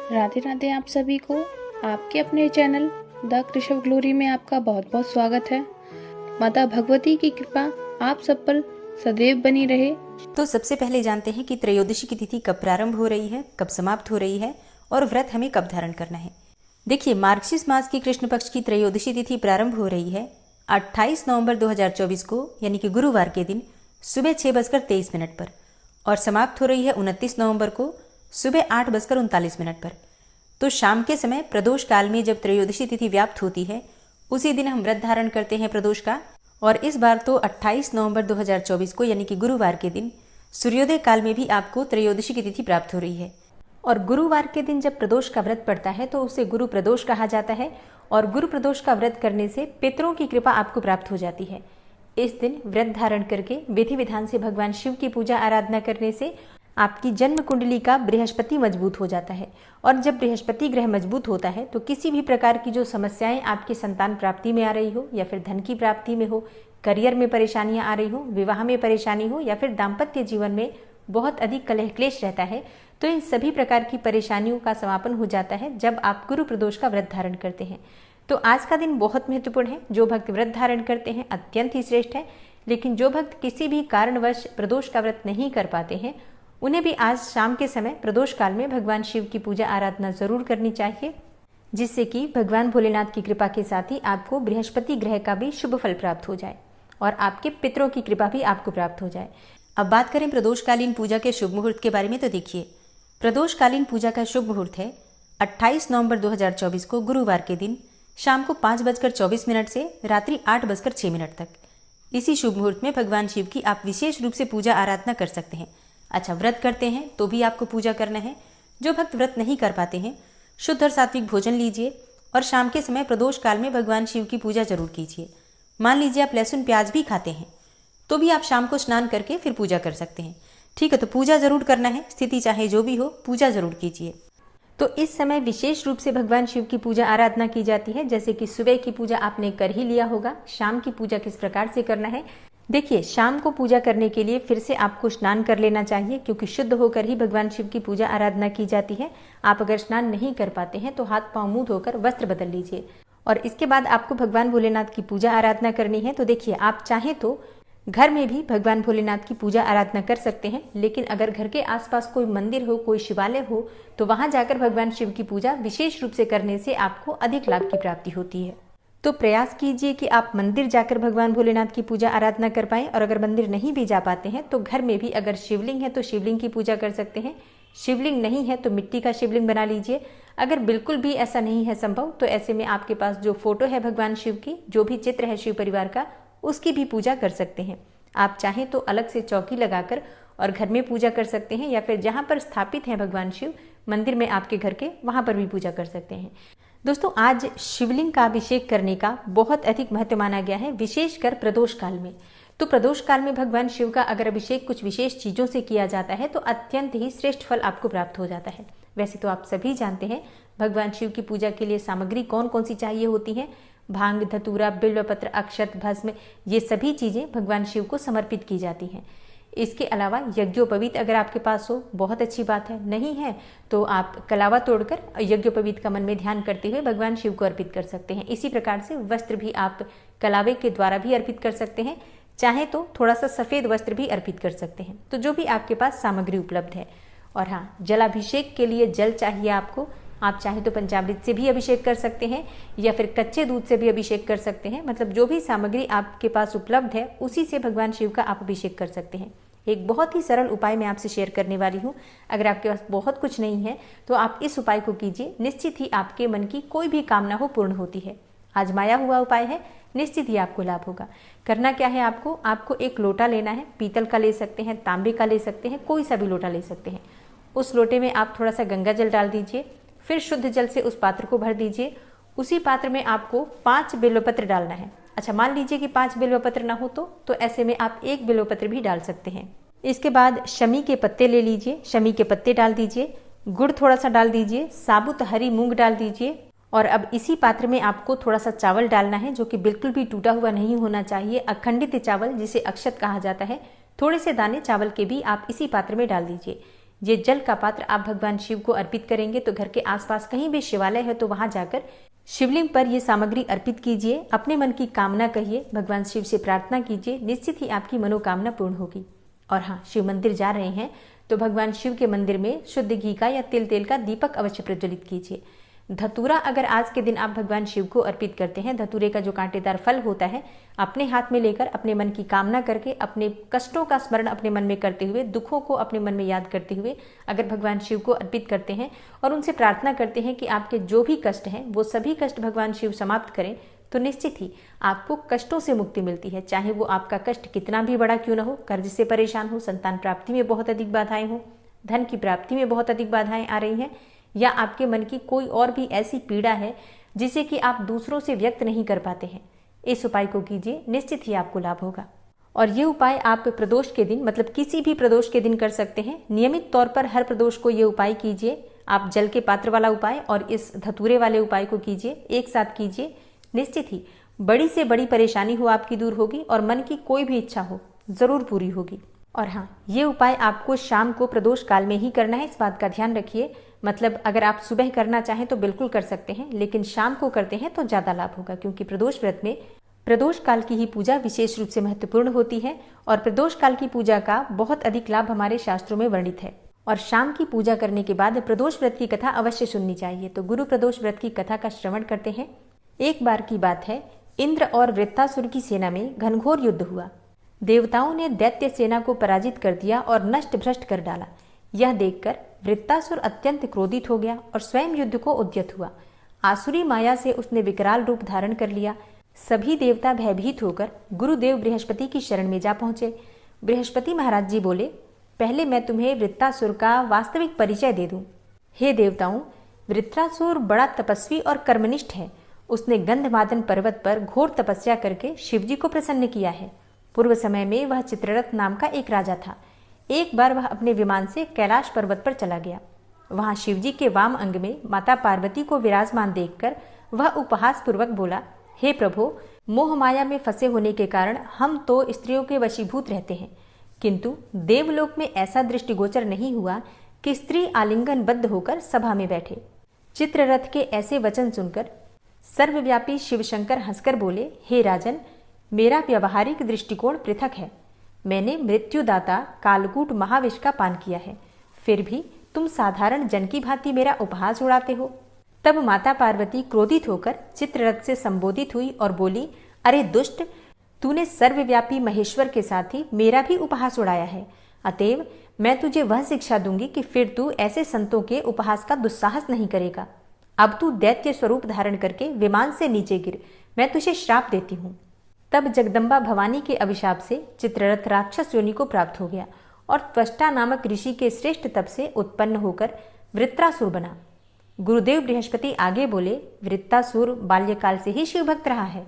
राधे राधे आप सभी को आपके अपने चैनल द कृष्ण ग्लोरी में आपका बहुत बहुत स्वागत है। माता भगवती की कृपा आप सब पर सदैव बनी रहे। तो सबसे पहले जानते हैं कि त्रयोदशी की तिथि कब प्रारंभ हो रही है, कब समाप्त हो रही है और व्रत हमें कब धारण करना है। देखिए, मार्गशीर्ष मास की कृष्ण पक्ष की त्रयोदशी तिथि प्रारंभ हो रही है 28 नवंबर 2024 को, यानी कि गुरुवार के दिन सुबह 6:23 पर, और समाप्त हो रही है 29 नवंबर को सुबह 8:39 पर। तो शाम के समय प्रदोष काल में जब त्रयोदशी तिथि व्याप्त होती है, उसी दिन हम व्रत धारण करते हैं प्रदोष का। और इस बार तो 28 नवंबर 2024 को, यानी कि गुरुवार के दिन सूर्योदय काल में भी आपको त्रयोदशी की तिथि प्राप्त हो रही है। और गुरुवार के दिन जब प्रदोष का व्रत पड़ता है तो उसे गुरु प्रदोष कहा जाता है, और गुरु प्रदोष का व्रत करने से पितरों की कृपा आपको प्राप्त हो जाती है। इस दिन व्रत धारण करके विधि विधान से भगवान शिव की पूजा आराधना करने से आपकी जन्म कुंडली का बृहस्पति मजबूत हो जाता है। और जब बृहस्पति ग्रह मजबूत होता है तो किसी भी प्रकार की जो समस्याएं आपकी संतान प्राप्ति में आ रही हो, या फिर धन की प्राप्ति में हो, करियर में परेशानियां आ रही हो, विवाह में परेशानी हो, या फिर दाम्पत्य जीवन में बहुत अधिक कलह क्लेश रहता है, तो इन सभी प्रकार की परेशानियों का समापन हो जाता है जब आप गुरु प्रदोष का व्रत धारण करते हैं। तो आज का दिन बहुत महत्वपूर्ण है। जो भक्त व्रत धारण करते हैं अत्यंत ही श्रेष्ठ है, लेकिन जो भक्त किसी भी कारणवश प्रदोष का व्रत नहीं कर पाते हैं, उन्हें भी आज शाम के समय प्रदोष काल में भगवान शिव की पूजा आराधना जरूर करनी चाहिए, जिससे कि भगवान भोलेनाथ की कृपा के साथ ही आपको बृहस्पति ग्रह का भी शुभ फल प्राप्त हो जाए और आपके पितरों की कृपा भी आपको प्राप्त हो जाए। अब बात करें प्रदोषकालीन पूजा के शुभ मुहूर्त के बारे में, तो देखिए, प्रदोषकालीन पूजा का शुभ मुहूर्त है 28 नवंबर 2024 को गुरुवार के दिन शाम को 5:24 से रात्रि 8:06 तक। इसी शुभ मुहूर्त में भगवान शिव की आप विशेष रूप से पूजा आराधना कर सकते हैं। अच्छा, व्रत करते हैं तो भी आपको पूजा करना है। जो भक्त व्रत नहीं कर पाते हैं, शुद्ध और सात्विक भोजन लीजिए और शाम के समय प्रदोष काल में भगवान शिव की पूजा जरूर कीजिए। मान लीजिए आप लहसुन प्याज भी खाते हैं, तो भी आप शाम को स्नान करके फिर पूजा कर सकते हैं। ठीक है, तो पूजा जरूर करना है, स्थिति चाहे जो भी हो, पूजा जरूर कीजिए। तो इस समय विशेष रूप से भगवान शिव की पूजा आराधना की जाती है। जैसे कि सुबह की पूजा आपने कर ही लिया होगा, शाम की पूजा किस प्रकार से करना है। देखिए, शाम को पूजा करने के लिए फिर से आपको स्नान कर लेना चाहिए, क्योंकि शुद्ध होकर ही भगवान शिव की पूजा आराधना की जाती है। आप अगर स्नान नहीं कर पाते हैं तो हाथ पांव मुंह धोकर वस्त्र बदल लीजिए, और इसके बाद आपको भगवान भोलेनाथ की पूजा आराधना करनी है। तो देखिए, आप चाहें तो घर में भी भगवान भोलेनाथ की पूजा आराधना कर सकते हैं, लेकिन अगर घर के आसपास कोई मंदिर हो, कोई शिवालय हो, तो वहां जाकर भगवान शिव की पूजा विशेष रूप से करने से आपको अधिक लाभ की प्राप्ति होती है। तो प्रयास कीजिए कि आप मंदिर जाकर भगवान भोलेनाथ की पूजा आराधना कर पाएं, और अगर मंदिर नहीं भी जा पाते हैं तो घर में भी अगर शिवलिंग है तो शिवलिंग की पूजा कर सकते हैं। शिवलिंग नहीं है तो मिट्टी का शिवलिंग बना लीजिए। अगर बिल्कुल भी ऐसा नहीं है संभव, तो ऐसे में आपके पास जो फोटो है भगवान शिव की, जो भी चित्र है शिव परिवार का, उसकी भी पूजा कर सकते हैं। आप चाहें तो अलग से चौकी लगाकर और घर में पूजा कर सकते हैं, या फिर जहाँ पर स्थापित है भगवान शिव मंदिर में आपके घर के, वहाँ पर भी पूजा कर सकते हैं। दोस्तों, आज शिवलिंग का अभिषेक करने का बहुत अधिक महत्व माना गया है, विशेषकर प्रदोष काल में। तो प्रदोष काल में भगवान शिव का अगर अभिषेक कुछ विशेष चीज़ों से किया जाता है तो अत्यंत ही श्रेष्ठ फल आपको प्राप्त हो जाता है। वैसे तो आप सभी जानते हैं भगवान शिव की पूजा के लिए सामग्री कौन कौन सी चाहिए होती है। भांग, धतूरा, बिल्वपत्र, अक्षत, भस्म, ये सभी चीज़ें भगवान शिव को समर्पित की जाती हैं। इसके अलावा यज्ञोपवीत अगर आपके पास हो, बहुत अच्छी बात है। नहीं है तो आप कलावा तोड़कर यज्ञोपवीत का मन में ध्यान करते हुए भगवान शिव को अर्पित कर सकते हैं। इसी प्रकार से वस्त्र भी आप कलावे के द्वारा भी अर्पित कर सकते हैं, चाहे तो थोड़ा सा सफ़ेद वस्त्र भी अर्पित कर सकते हैं। तो जो भी आपके पास सामग्री उपलब्ध है। और हाँ, जलाभिषेक के लिए जल चाहिए आपको। आप चाहे तो पंचामृत से भी अभिषेक कर सकते हैं, या फिर कच्चे दूध से भी अभिषेक कर सकते हैं। मतलब जो भी सामग्री आपके पास उपलब्ध है उसी से भगवान शिव का आप अभिषेक कर सकते हैं। एक बहुत ही सरल उपाय मैं आपसे शेयर करने वाली हूँ। अगर आपके पास बहुत कुछ नहीं है तो आप इस उपाय को कीजिए, निश्चित ही आपके मन की कोई भी कामना हो पूर्ण होती है। आजमाया हुआ उपाय है, निश्चित ही आपको लाभ होगा। करना क्या है, आपको एक लोटा लेना है। पीतल का ले सकते हैं, तांबे का ले सकते हैं, कोई सा भी लोटा ले सकते हैं। उस लोटे में आप थोड़ा सा गंगा जल डाल दीजिए, फिर शुद्ध जल से उस पात्र को भर दीजिए। उसी पात्र में आपको 5 बिल्वपत्र डालना है। अच्छा, मान लीजिए कि 5 बिल्वपत्र ना हो तो ऐसे में आप 1 बिल्वपत्र भी डाल सकते हैं। इसके बाद शमी के पत्ते ले लीजिए, शमी के पत्ते डाल दीजिए, गुड़ थोड़ा सा डाल दीजिए, साबुत हरी मूंग डाल दीजिए। और अब इसी पात्र में आपको थोड़ा सा चावल डालना है, जो कि बिल्कुल भी टूटा हुआ नहीं होना चाहिए, अखंडित चावल जिसे अक्षत कहा जाता है। थोड़े से दाने चावल के भी आप इसी पात्र में डाल दीजिए। ये जल का पात्र आप भगवान शिव को अर्पित करेंगे तो घर के आसपास कहीं भी शिवालय है तो वहां जाकर शिवलिंग पर ये सामग्री अर्पित कीजिए। अपने मन की कामना कहिए, भगवान शिव से प्रार्थना कीजिए, निश्चित ही आपकी मनोकामना पूर्ण होगी। और हाँ, शिव मंदिर जा रहे हैं तो भगवान शिव के मंदिर में शुद्ध घी का या तेल का दीपक अवश्य प्रज्वलित कीजिए। धतूरा अगर आज के दिन आप भगवान शिव को अर्पित करते हैं, धतूरे का जो कांटेदार फल होता है, अपने हाथ में लेकर अपने मन की कामना करके, अपने कष्टों का स्मरण अपने मन में करते हुए, दुखों को अपने मन में याद करते हुए अगर भगवान शिव को अर्पित करते हैं और उनसे प्रार्थना करते हैं कि आपके जो भी कष्ट हैं वो सभी कष्ट भगवान शिव समाप्त करें, तो निश्चित ही आपको कष्टों से मुक्ति मिलती है। चाहे वो आपका कष्ट कितना भी बड़ा क्यों ना हो, कर्ज से परेशान हो, संतान प्राप्ति में बहुत अधिक बाधाएं हो, धन की प्राप्ति में बहुत अधिक बाधाएं आ रही हैं, या आपके मन की कोई और भी ऐसी पीड़ा है जिसे कि आप दूसरों से व्यक्त नहीं कर पाते हैं, इस उपाय को कीजिए, निश्चित ही आपको लाभ होगा। और ये उपाय आप प्रदोष के दिन, मतलब किसी भी प्रदोष के दिन कर सकते हैं। नियमित तौर पर हर प्रदोष को ये उपाय कीजिए। आप जल के पात्र वाला उपाय और इस धतूरे वाले उपाय को कीजिए, एक साथ कीजिए, निश्चित ही बड़ी से बड़ी परेशानी हो आपकी दूर होगी और मन की कोई भी इच्छा हो जरूर पूरी होगी। और हाँ, ये उपाय आपको शाम को प्रदोष काल में ही करना है, इस बात का ध्यान रखिए। मतलब अगर आप सुबह करना चाहें तो बिल्कुल कर सकते हैं, लेकिन शाम को करते हैं तो ज्यादा लाभ होगा, क्योंकि प्रदोष व्रत में प्रदोष काल की ही पूजा विशेष रूप से महत्वपूर्ण होती है और प्रदोष काल की पूजा का बहुत अधिक लाभ हमारे शास्त्रों में वर्णित है। और शाम की पूजा करने के बाद प्रदोष व्रत की कथा अवश्य सुननी चाहिए। तो गुरु प्रदोष व्रत की कथा का श्रवण करते हैं। एक बार की बात है, इंद्र और वृत्तासुर की सेना में घनघोर युद्ध हुआ। देवताओं ने दैत्य सेना को पराजित कर दिया और नष्ट भ्रष्ट कर डाला। यह देखकर वृत्तासुर अत्यंत क्रोधित हो गया और स्वयं युद्ध को उद्यत हुआ। आसुरी माया से उसने विकराल रूप धारण कर लिया। सभी देवता भयभीत होकर गुरुदेव बृहस्पति की शरण में जा पहुंचे। बृहस्पति महाराज जी बोले, पहले मैं तुम्हें वृत्तासुर का वास्तविक परिचय दे दूं। हे देवताओं, वृत्तासुर बड़ा तपस्वी और कर्मनिष्ठ है। उसने गंधमादन पर्वत पर घोर तपस्या करके शिवजी को प्रसन्न किया है। पूर्व समय में वह चित्ररथ नाम का एक राजा था। एक बार वह अपने विमान से कैलाश पर्वत पर चला गया। वहां शिवजी के वाम अंग में माता पार्वती को विराजमान देखकर वह उपहास पूर्वक बोला, हे प्रभु, मोह माया में फंसे होने के कारण हम तो स्त्रियों के वशीभूत रहते हैं, किंतु देवलोक में ऐसा दृष्टिगोचर नहीं हुआ कि स्त्री आलिंगनबद्ध होकर सभा में बैठे। चित्ररथ के ऐसे वचन सुनकर सर्वव्यापी शिवशंकर हंसकर बोले, हे राजन, मेरा व्यवहारिक दृष्टिकोण पृथक है। मैंने मृत्युदाता कालकूट महाविष का पान किया है, फिर भी तुम साधारण जन की भांति मेरा उपहास उड़ाते हो। तब माता पार्वती क्रोधित होकर चित्ररथ से संबोधित हुई और बोली, अरे दुष्ट, तूने सर्वव्यापी महेश्वर के साथ ही मेरा भी उपहास उड़ाया है। अतएव मैं तुझे वह शिक्षा दूंगी कि फिर तू ऐसे संतों के उपहास का दुस्साहस नहीं करेगा। अब तू दैत्य स्वरूप धारण करके विमान से नीचे गिर, मैं तुझे श्राप देती हूँ। तब जगदम्बा भवानी के अभिशाप से चित्ररथ राक्षस योनि को प्राप्त हो गया और त्वष्टा नामक ऋषि के श्रेष्ठ तप से उत्पन्न होकर वृत्रासुर बना। गुरुदेव बृहस्पति आगे बोले, वृत्तासुर बाल्यकाल से ही शिव भक्त रहा है।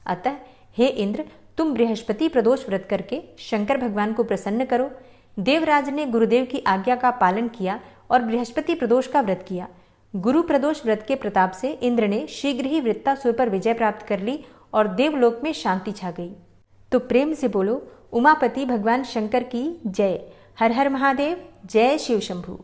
अतः हे इंद्र, तुम बृहस्पति प्रदोष व्रत करके शंकर भगवान को प्रसन्न करो। देवराज ने गुरुदेव की आज्ञा का पालन किया और बृहस्पति प्रदोष का व्रत किया। गुरु प्रदोष व्रत के प्रताप से इंद्र ने शीघ्र ही वृत्तासुर पर विजय प्राप्त कर ली और देवलोक में शांति छा गई। तो प्रेम से बोलो, उमापति भगवान शंकर की जय। हर हर महादेव, जय शिव शंभू।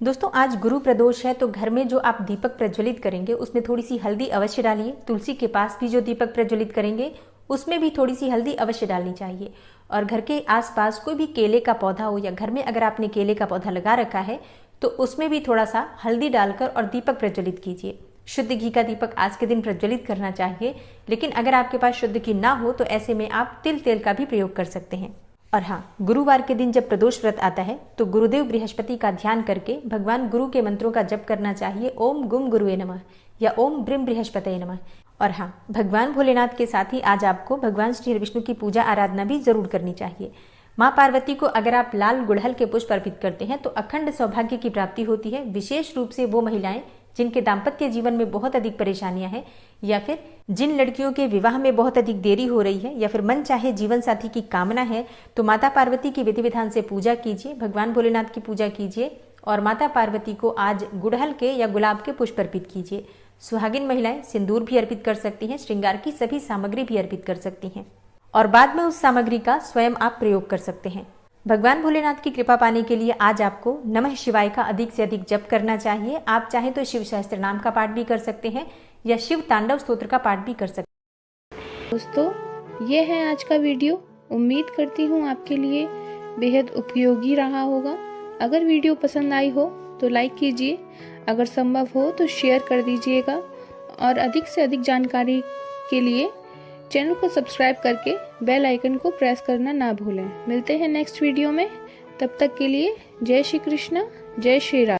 दोस्तों, आज गुरु प्रदोष है तो घर में जो आप दीपक प्रज्वलित करेंगे उसमें थोड़ी सी हल्दी अवश्य डालिए। तुलसी के पास भी जो दीपक प्रज्वलित करेंगे उसमें भी थोड़ी सी हल्दी अवश्य डालनी चाहिए। और घर के आसपास कोई भी केले का पौधा हो या घर में अगर आपने केले का पौधा लगा रखा है तो उसमें भी थोड़ा सा हल्दी डालकर और दीपक प्रज्वलित कीजिए। शुद्ध घी का दीपक आज के दिन प्रज्वलित करना चाहिए, लेकिन अगर आपके पास शुद्ध घी ना हो तो ऐसे में आप तेल का भी प्रयोग कर सकते हैं। और हाँ, गुरुवार के दिन जब प्रदोष व्रत आता है तो गुरुदेव बृहस्पति का ध्यान करके भगवान गुरु के मंत्रों का जप करना चाहिए। ओम गुम गुरुए नमः या ओम ब्रिम बृहस्पतये नमः। और हाँ, भगवान भोलेनाथ के साथ ही आज आपको भगवान श्री हरिविष्णु की पूजा आराधना भी जरूर करनी चाहिए। माँ पार्वती को अगर आप लाल गुड़हल के पुष्प अर्पित करते हैं तो अखंड सौभाग्य की प्राप्ति होती है। विशेष रूप से वो महिलाएं जिनके दाम्पत्य जीवन में बहुत अधिक परेशानियां हैं, या फिर जिन लड़कियों के विवाह में बहुत अधिक देरी हो रही है, या फिर मन चाहे जीवन साथी की कामना है, तो माता पार्वती की विधि विधान से पूजा कीजिए, भगवान भोलेनाथ की पूजा कीजिए और माता पार्वती को आज गुड़हल के या गुलाब के पुष्प अर्पित कीजिए। सुहागिन महिलाएं सिंदूर भी अर्पित कर सकती हैं, श्रृंगार की सभी सामग्री भी अर्पित कर सकती हैं और बाद में उस सामग्री का स्वयं आप प्रयोग कर सकते हैं। भगवान भोलेनाथ की कृपा पाने के लिए आज आपको नमः शिवाय का अधिक से अधिक जप करना चाहिए। आप चाहें तो शिव सहस्त्र नाम का पाठ भी कर सकते हैं या शिव तांडव स्तोत्र का पाठ भी कर सकते हैं। दोस्तों, ये है आज का वीडियो। उम्मीद करती हूँ आपके लिए बेहद उपयोगी रहा होगा। अगर वीडियो पसंद आई हो तो लाइक कीजिए, अगर संभव हो तो शेयर कर दीजिएगा और अधिक से अधिक जानकारी के लिए चैनल को सब्सक्राइब करके बेल आइकन को प्रेस करना ना भूलें। मिलते हैं नेक्स्ट वीडियो में, तब तक के लिए जय श्री कृष्ण, जय श्री राम।